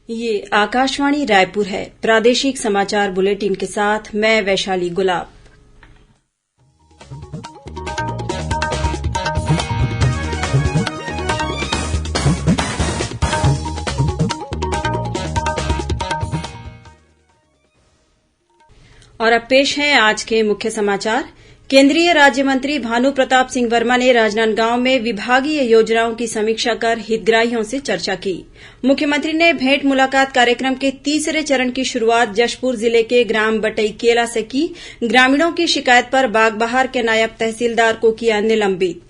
ये आकाशवाणी रायपुर है। प्रादेशिक समाचार बुलेटिन के साथ मैं वैशाली गुलाब। और अब पेश है आज के मुख्य समाचार। केंद्रीय राज्य मंत्री भानु प्रताप सिंह वर्मा ने राजनांदगांव में विभागीय योजनाओं की समीक्षा कर हितग्राहियों से चर्चा की। मुख्यमंत्री ने भेंट मुलाकात कार्यक्रम के तीसरे चरण की शुरुआत जशपुर जिले के ग्राम बटईकेला से की। ग्रामीणों की शिकायत पर बागबहार के नायब तहसीलदार को किया निलंबित।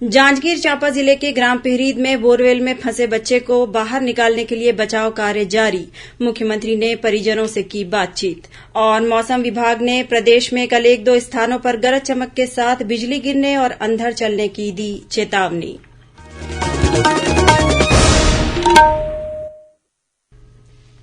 जांजगीर चांपा जिले के ग्राम पिहरीद में बोरवेल में फंसे बच्चे को बाहर निकालने के लिए बचाव कार्य जारी। मुख्यमंत्री ने परिजनों से की बातचीत। और मौसम विभाग ने प्रदेश में कल 1-2 स्थानों पर गरज चमक के साथ बिजली गिरने और अंधड़ चलने की दी चेतावनी।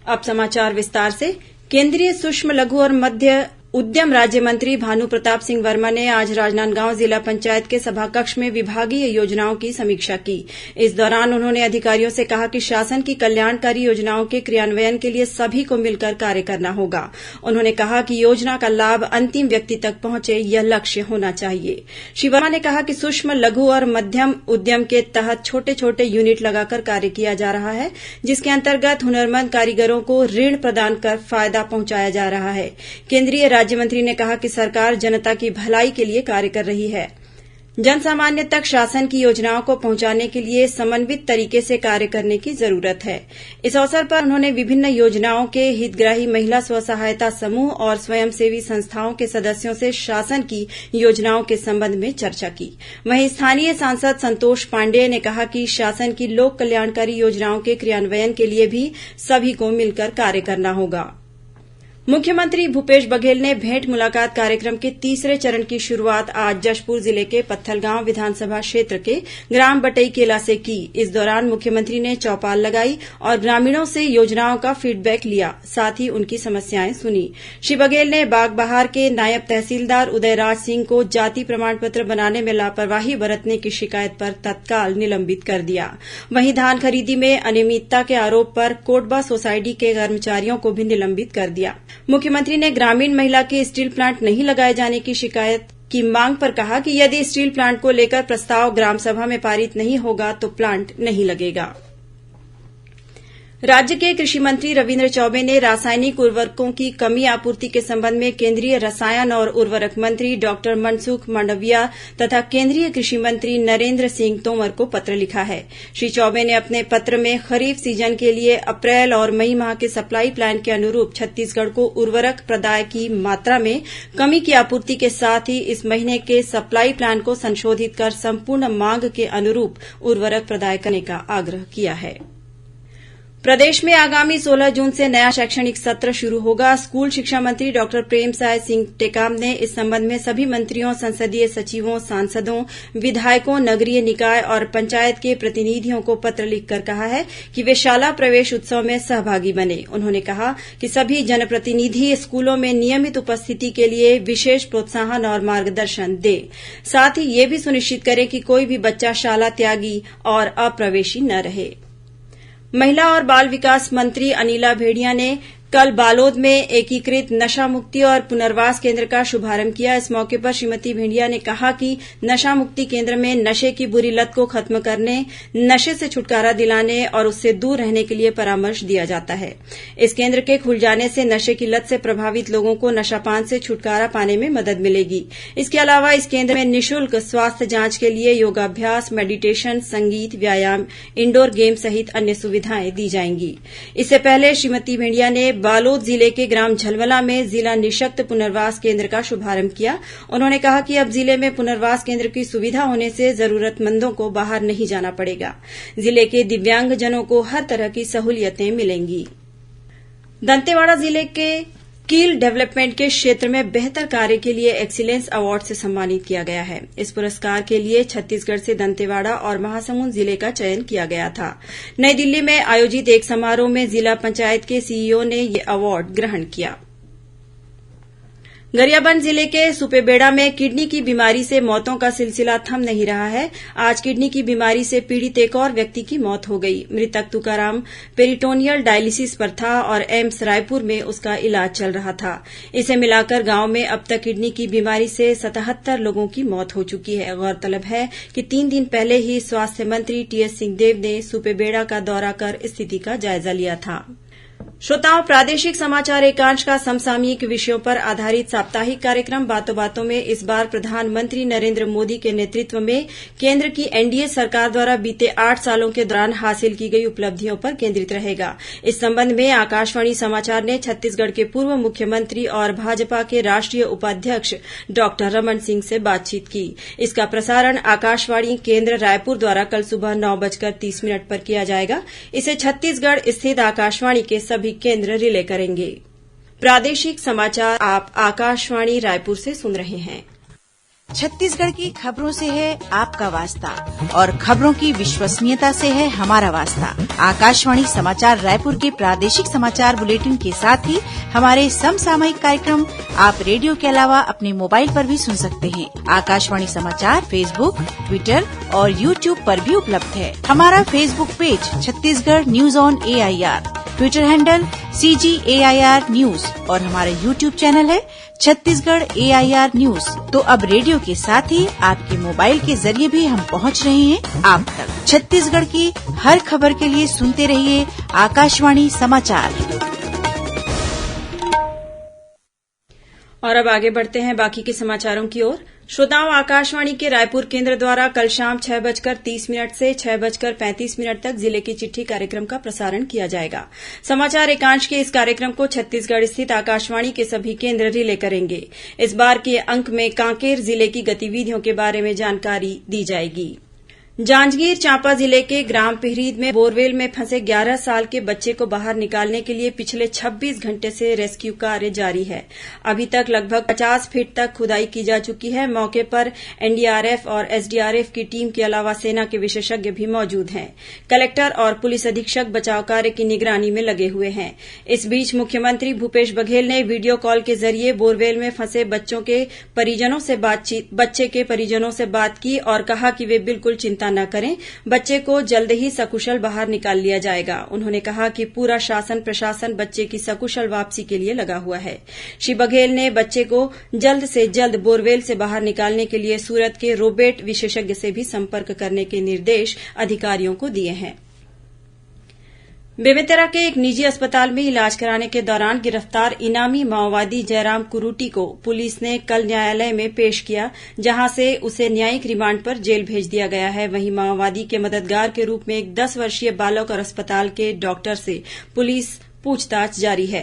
अब समाचार विस्तार से। केंद्रीय सूक्ष्म लघु और मध्य उद्यम राज्य मंत्री भानु प्रताप सिंह वर्मा ने आज राजनांदगांव जिला पंचायत के सभाकक्ष में विभागीय योजनाओं की समीक्षा की। इस दौरान उन्होंने अधिकारियों से कहा कि शासन की कल्याणकारी योजनाओं के क्रियान्वयन के लिए सभी को मिलकर कार्य करना होगा। उन्होंने कहा कि योजना का लाभ अंतिम व्यक्ति तक पहुंचे, यह लक्ष्य होना चाहिए। श्री वर्मा ने कहा कि सूक्ष्म लघु और मध्यम उद्यम के तहत छोटे छोटे यूनिट लगाकर कार्य किया जा रहा है, जिसके अंतर्गत हुनरमंद कारीगरों को ऋण प्रदान कर फायदा पहुंचाया जा रहा है। केंद्रीय राज्य मंत्री ने कहा कि सरकार जनता की भलाई के लिए कार्य कर रही है। जनसामान्य तक शासन की योजनाओं को पहुंचाने के लिए समन्वित तरीके से कार्य करने की जरूरत है। इस अवसर पर उन्होंने विभिन्न योजनाओं के हितग्राही महिला स्व सहायता समूह और स्वयंसेवी संस्थाओं के सदस्यों से शासन की योजनाओं के संबंध में चर्चा की। वहीं स्थानीय सांसद संतोष पांडेय ने कहा कि शासन की लोक कल्याणकारी योजनाओं के क्रियान्वयन के लिए भी सभी को मिलकर कार्य करना होगा। मुख्यमंत्री भूपेश बघेल ने भेंट मुलाकात कार्यक्रम के तीसरे चरण की शुरुआत आज जशपुर जिले के पत्थलगांव विधानसभा क्षेत्र के ग्राम बटईकेला से की। इस दौरान मुख्यमंत्री ने चौपाल लगाई और ग्रामीणों से योजनाओं का फीडबैक लिया, साथ ही उनकी समस्याएं सुनी। श्री बघेल ने बागबहार के नायब तहसीलदार उदयराज सिंह को जाति प्रमाण पत्र बनाने में लापरवाही बरतने की शिकायत पर तत्काल निलंबित कर दिया। वहीं धान खरीदी में अनियमितता के आरोप पर कोटबा सोसायटी के कर्मचारियों को भी निलंबित कर दिया। मुख्यमंत्री ने ग्रामीण महिला के स्टील प्लांट नहीं लगाए जाने की शिकायत की मांग पर कहा कि यदि स्टील प्लांट को लेकर प्रस्ताव ग्राम सभा में पारित नहीं होगा तो प्लांट नहीं लगेगा। राज्य के कृषि मंत्री रविन्द्र चौबे ने रासायनिक उर्वरकों की कमी आपूर्ति के संबंध में केंद्रीय रसायन और उर्वरक मंत्री डॉक्टर मनसुख मांडविया तथा केंद्रीय कृषि मंत्री नरेंद्र सिंह तोमर को पत्र लिखा है। श्री चौबे ने अपने पत्र में खरीफ सीजन के लिए अप्रैल और मई माह के सप्लाई प्लान के अनुरूप छत्तीसगढ़ को उर्वरक प्रदाय की मात्रा में कमी की आपूर्ति के साथ ही इस महीने के सप्लाई प्लान को संशोधित कर संपूर्ण मांग के अनुरूप उर्वरक प्रदाय करने का आग्रह किया है। प्रदेश में आगामी 16 जून से नया शैक्षणिक सत्र शुरू होगा। स्कूल शिक्षा मंत्री डॉक्टर प्रेमसाय सिंह टेकाम ने इस संबंध में सभी मंत्रियों, संसदीय सचिवों, सांसदों, विधायकों, नगरीय निकाय और पंचायत के प्रतिनिधियों को पत्र लिखकर कहा है कि वे शाला प्रवेश उत्सव में सहभागी बने। उन्होंने कहा कि सभी जनप्रतिनिधि स्कूलों में नियमित उपस्थिति के लिए विशेष प्रोत्साहन और मार्गदर्शन दें। साथ ही ये भी सुनिश्चित करें कि कोई भी बच्चा शाला त्यागी और अप्रवेशी न रहे। महिला और बाल विकास मंत्री अनिला भेड़िया ने कल बालोद में एकीकृत नशा मुक्ति और पुनर्वास केंद्र का शुभारंभ किया। इस मौके पर श्रीमती भेड़िया ने कहा कि नशा मुक्ति केंद्र में नशे की बुरी लत को खत्म करने, नशे से छुटकारा दिलाने और उससे दूर रहने के लिए परामर्श दिया जाता है। इस केंद्र के खुल जाने से नशे की लत से प्रभावित लोगों को नशापान से छुटकारा पाने में मदद मिलेगी। इसके अलावा इस केंद्र में निःशुल्क स्वास्थ्य जांच के लिए योगाभ्यास, मेडिटेशन, संगीत, व्यायाम, इंडोर गेम सहित अन्य सुविधाएं दी जाएंगी। इससे पहले श्रीमती भेड़िया ने बालोद जिले के ग्राम झलवला में जिला निःशक्त पुनर्वास केंद्र का शुभारंभ किया। उन्होंने कहा कि अब जिले में पुनर्वास केंद्र की सुविधा होने से जरूरतमंदों को बाहर नहीं जाना पड़ेगा। जिले के दिव्यांगजनों को हर तरह की सहूलियतें मिलेंगी। दंतेवाड़ा जिले के स्किल डेवलपमेंट के क्षेत्र में बेहतर कार्य के लिए एक्सीलेंस अवार्ड से सम्मानित किया गया है। इस पुरस्कार के लिए छत्तीसगढ़ से दंतेवाड़ा और महासमुंद जिले का चयन किया गया था। नई दिल्ली में आयोजित एक समारोह में जिला पंचायत के सीईओ ने यह अवार्ड ग्रहण किया। गरियाबंद जिले के सुपेबेड़ा में किडनी की बीमारी से मौतों का सिलसिला थम नहीं रहा है। आज किडनी की बीमारी से पीड़ित एक और व्यक्ति की मौत हो गई। मृतक तुकाराम पेरिटोनियल डायलिसिस पर था और एम्स रायपुर में उसका इलाज चल रहा था। इसे मिलाकर गांव में अब तक किडनी की बीमारी से 77 लोगों की मौत हो चुकी है। गौरतलब है कि 3 दिन पहले ही स्वास्थ्य मंत्री टीएस सिंहदेव ने सुपेबेड़ा का दौरा कर स्थिति का जायजा लिया था। श्रोताओं, प्रादेशिक समाचार एकांश का समसामयिक विषयों पर आधारित साप्ताहिक कार्यक्रम बातों बातों में इस बार प्रधानमंत्री नरेंद्र मोदी के नेतृत्व में केंद्र की एनडीए सरकार द्वारा बीते 8 सालों के दौरान हासिल की गई उपलब्धियों पर केंद्रित रहेगा। इस संबंध में आकाशवाणी समाचार ने छत्तीसगढ़ के पूर्व मुख्यमंत्री और भाजपा के राष्ट्रीय उपाध्यक्ष डॉक्टर रमन सिंह से बातचीत की। इसका प्रसारण आकाशवाणी केंद्र रायपुर द्वारा कल सुबह 9:30 पर किया जाएगा। इसे छत्तीसगढ़ स्थित आकाशवाणी के सभी केंद्र रिले करेंगे। प्रादेशिक समाचार आप आकाशवाणी रायपुर से सुन रहे हैं। छत्तीसगढ़ की खबरों से है आपका वास्ता और खबरों की विश्वसनीयता से है हमारा वास्ता। आकाशवाणी समाचार रायपुर के प्रादेशिक समाचार बुलेटिन के साथ ही हमारे समसामयिक कार्यक्रम आप रेडियो के अलावा अपने मोबाइल पर भी सुन सकते हैं। आकाशवाणी समाचार फेसबुक, ट्विटर और यूट्यूब पर भी उपलब्ध है। हमारा Facebook page Chhattisgarh news on AIR, Twitter handle CGAIR news और हमारा यूट्यूब चैनल है छत्तीसगढ़ AIR न्यूज। तो अब रेडियो के साथ ही आपके मोबाइल के जरिए भी हम पहुंच रहे हैं आप तक। छत्तीसगढ़ की हर खबर के लिए सुनते रहिए आकाशवाणी समाचार। और अब आगे बढ़ते हैं बाकी के समाचारों की ओर। श्रोताओं, आकाशवाणी के रायपुर केंद्र द्वारा कल शाम 6:30 से 6:35 तक जिले की चिट्ठी कार्यक्रम का प्रसारण किया जाएगा। समाचार एकांश के इस कार्यक्रम को छत्तीसगढ़ स्थित आकाशवाणी के सभी केंद्र रिले करेंगे। इस बार के अंक में कांकेर जिले की गतिविधियों के बारे में जानकारी दी जाएगी। जांजगीर चांपा जिले के ग्राम पिहरीद में बोरवेल में फंसे 11 साल के बच्चे को बाहर निकालने के लिए पिछले 26 घंटे से रेस्क्यू कार्य जारी है। अभी तक लगभग 50 फीट तक खुदाई की जा चुकी है। मौके पर एनडीआरएफ और एसडीआरएफ की टीम के अलावा सेना के विशेषज्ञ भी मौजूद हैं। कलेक्टर और पुलिस अधीक्षक बचाव कार्य की निगरानी में लगे हुए हैं। इस बीच मुख्यमंत्री भूपेश बघेल ने वीडियो कॉल के जरिए बोरवेल में फंसे बच्चे के परिजनों से बात की और कहा कि वे बिल्कुल चिंता न करें, बच्चे को जल्द ही सकुशल बाहर निकाल लिया जाएगा। उन्होंने कहा कि पूरा शासन प्रशासन बच्चे की सकुशल वापसी के लिए लगा हुआ है। श्री बघेल ने बच्चे को जल्द से जल्द बोरवेल से बाहर निकालने के लिए सूरत के रोबोट विशेषज्ञ से भी संपर्क करने के निर्देश अधिकारियों को दिए हैं। बेमेतरा के एक निजी अस्पताल में इलाज कराने के दौरान गिरफ्तार इनामी माओवादी जयराम कुरूटी को पुलिस ने कल न्यायालय में पेश किया, जहां से उसे न्यायिक रिमांड पर जेल भेज दिया गया है। वहीं माओवादी के मददगार के रूप में एक 10 वर्षीय बालक और अस्पताल के डॉक्टर से पुलिस पूछताछ जारी है।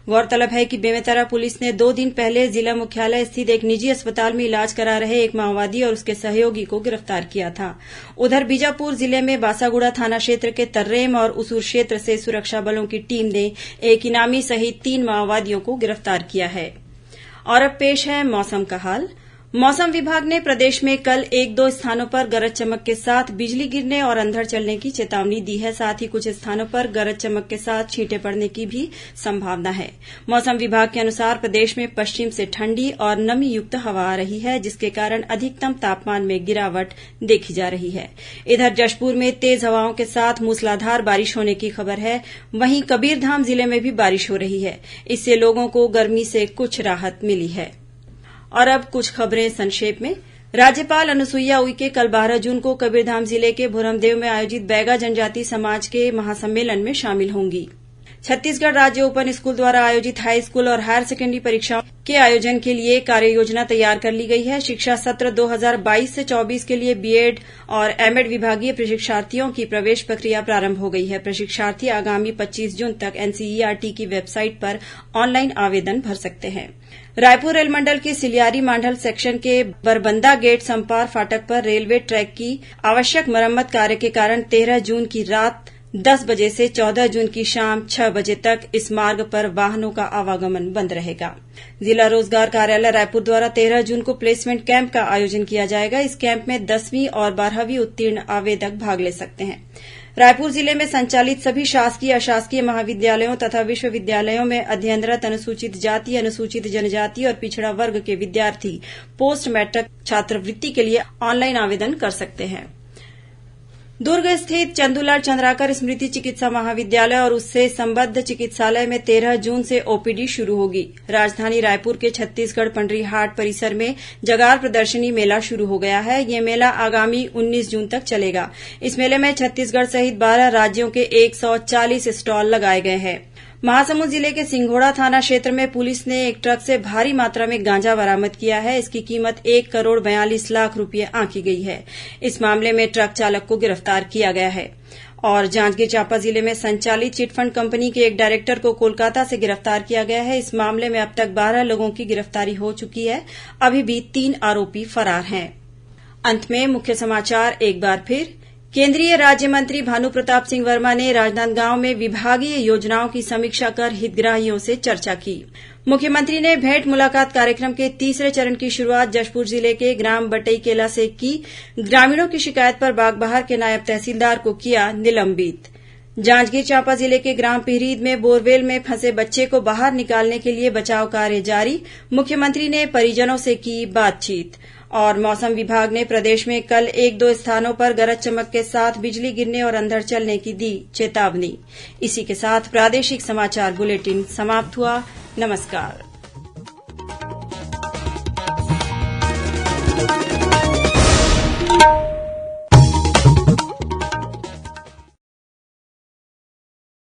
गौरतलब है कि बेमेतरा पुलिस ने 2 दिन पहले जिला मुख्यालय स्थित एक निजी अस्पताल में इलाज करा रहे एक माओवादी और उसके सहयोगी को गिरफ्तार किया था। उधर बीजापुर जिले में बासागुड़ा थाना क्षेत्र के तर्रेम और उसूर क्षेत्र से सुरक्षा बलों की टीम ने एक इनामी सहित 3 माओवादियों को गिरफ्तार किया है। और अब पेश है मौसम का हाल। मौसम विभाग ने प्रदेश में कल 1-2 स्थानों पर गरज चमक के साथ बिजली गिरने और अंधड़ चलने की चेतावनी दी है। साथ ही कुछ स्थानों पर गरज चमक के साथ छींटें पड़ने की भी संभावना है। मौसम विभाग के अनुसार प्रदेश में पश्चिम से ठंडी और नमी युक्त हवा आ रही है, जिसके कारण अधिकतम तापमान में गिरावट देखी जा रही है। इधर जशपुर में तेज हवाओं के साथ मूसलाधार बारिश होने की खबर है। वहीं कबीरधाम जिले में भी बारिश हो रही है। इससे लोगों को गर्मी से कुछ राहत मिली है। और अब कुछ खबरें संक्षेप में। राज्यपाल अनुसुईया उइके कल 12 जून को कबीरधाम जिले के भोरमदेव में आयोजित बैगा जनजाति समाज के महासम्मेलन में शामिल होंगी। छत्तीसगढ़ राज्य ओपन स्कूल द्वारा आयोजित हाई स्कूल और हायर सेकेंडरी परीक्षाओं के आयोजन के लिए कार्ययोजना तैयार कर ली गई है। शिक्षा सत्र 2022 से 24 के लिए बीएड और एमएड विभागीय प्रशिक्षार्थियों की प्रवेश प्रक्रिया प्रारंभ हो गई है। प्रशिक्षार्थी आगामी 25 जून तक एनसीईआरटी की वेबसाइट पर ऑनलाइन आवेदन भर सकते हैं। रायपुर रेल मंडल के सिलियारी मांडल सेक्शन के बरबंदा गेट संपार फाटक पर रेलवे ट्रैक की आवश्यक मरम्मत कार्य के कारण 13 जून की रात 10 बजे से 14 जून की शाम 6 बजे तक इस मार्ग पर वाहनों का आवागमन बंद रहेगा। जिला रोजगार कार्यालय रायपुर द्वारा 13 जून को प्लेसमेंट कैंप का आयोजन किया जाएगा। इस कैंप में 10वीं और 12वीं उत्तीर्ण आवेदक भाग ले सकते हैं। रायपुर जिले में संचालित सभी शासकीय अशासकीय महाविद्यालयों तथा विश्वविद्यालयों में अध्ययनरत अनुसूचित जाति, अनुसूचित जनजाति और पिछड़ा वर्ग के विद्यार्थी पोस्ट मैट्रिक छात्रवृत्ति के लिए ऑनलाइन आवेदन कर सकते हैं। दुर्ग स्थित चंदूलाल चंद्राकर स्मृति चिकित्सा महाविद्यालय और उससे संबद्ध चिकित्सालय में 13 जून से ओपीडी शुरू होगी। राजधानी रायपुर के छत्तीसगढ़ पंडरी हाट परिसर में जगार प्रदर्शनी मेला शुरू हो गया है। यह मेला आगामी 19 जून तक चलेगा। इस मेले में छत्तीसगढ़ सहित 12 राज्यों के 140 स्टॉल लगाए गए हैं। महासमुंद जिले के सिंघोड़ा थाना क्षेत्र में पुलिस ने एक ट्रक से भारी मात्रा में गांजा बरामद किया है। इसकी कीमत 1,42,00,000 रुपये आंकी गई है। इस मामले में ट्रक चालक को गिरफ्तार किया गया है। और जांजगीर चांपा जिले में संचालित चिटफंड कंपनी के एक डायरेक्टर को कोलकाता से गिरफ्तार किया गया है। इस मामले में अब तक 12 लोगों की गिरफ्तारी हो चुकी है। अभी भी 3 आरोपी फरार हैं। अंत में मुख्य समाचार एक बार फिर। केंद्रीय राज्य मंत्री भानु प्रताप सिंह वर्मा ने राजनांदगांव में विभागीय योजनाओं की समीक्षा कर हितग्राहियों से चर्चा की। मुख्यमंत्री ने भेंट मुलाकात कार्यक्रम के तीसरे चरण की शुरुआत जशपुर जिले के ग्राम बटईकेला से की। ग्रामीणों की शिकायत पर बागबाहर के नायब तहसीलदार को किया निलंबित। जांजगीर चांपा जिले के ग्राम पिहरीद में बोरवेल में फंसे बच्चे को बाहर निकालने के लिए बचाव कार्य जारी। मुख्यमंत्री ने परिजनों से की बातचीत। और मौसम विभाग ने प्रदेश में कल 1-2 स्थानों पर गरज चमक के साथ बिजली गिरने और अंधड़ चलने की दी चेतावनी। इसी के साथ प्रादेशिक समाचार बुलेटिन समाप्त हुआ। नमस्कार।